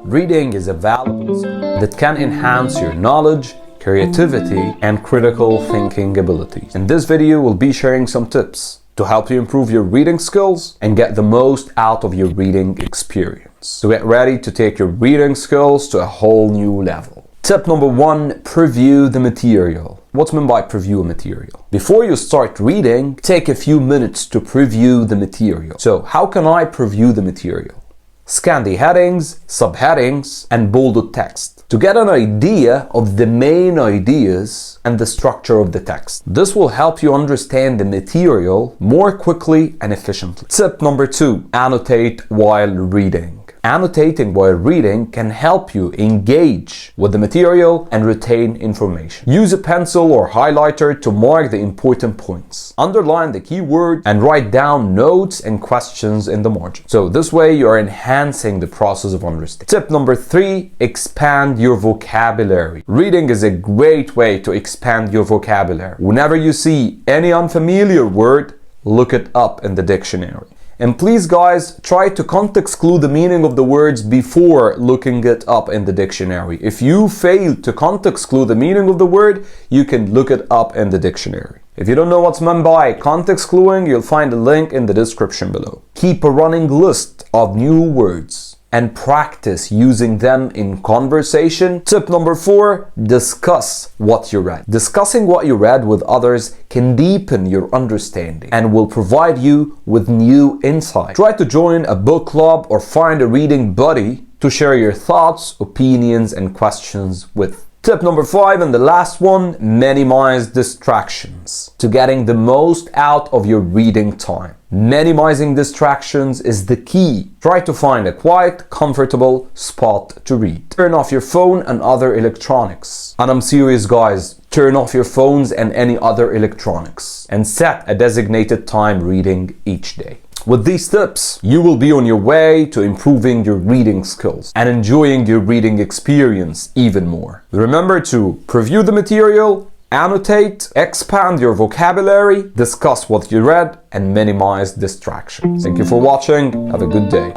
Reading is a valuable skill that can enhance your knowledge, creativity, and critical thinking abilities. In this video, we'll be sharing some tips to help you improve your reading skills and get the most out of your reading experience. So get ready to take your reading skills to a whole new level. Tip number 1, preview the material. What's meant by preview a material? Before you start reading, take a few minutes to preview the material. So how can I preview the material? Scan the headings, subheadings, and bolded text to get an idea of the main ideas and the structure of the text. This will help you understand the material more quickly and efficiently. Tip number 2, annotate while reading. Annotating while reading can help you engage with the material and retain information. Use a pencil or highlighter to mark the important points. Underline the key word and write down notes and questions in the margin. So this way you are enhancing the process of understanding. Tip number 3, expand your vocabulary. Reading is a great way to expand your vocabulary. Whenever you see any unfamiliar word, look it up in the dictionary. And please guys, try to context clue the meaning of the words before looking it up in the dictionary. If you fail to context clue the meaning of the word, you can look it up in the dictionary. If you don't know what's meant by context cluing, you'll find a link in the description below. Keep a running list of new words and practice using them in conversation. Tip number 4, discuss what you read. Discussing what you read with others can deepen your understanding and will provide you with new insight. Try to join a book club or find a reading buddy to share your thoughts, opinions, and questions with. Tip number 5 and the last one, minimize distractions to getting the most out of your reading time. Minimizing distractions is the key. Try to find a quiet, comfortable spot to read. Turn off your phone and other electronics. And I'm serious guys, turn off your phones and any other electronics and set a designated time reading each day. With these tips, you will be on your way to improving your reading skills and enjoying your reading experience even more. Remember to preview the material, annotate, expand your vocabulary, discuss what you read, and minimize distractions. Thank you for watching. Have a good day.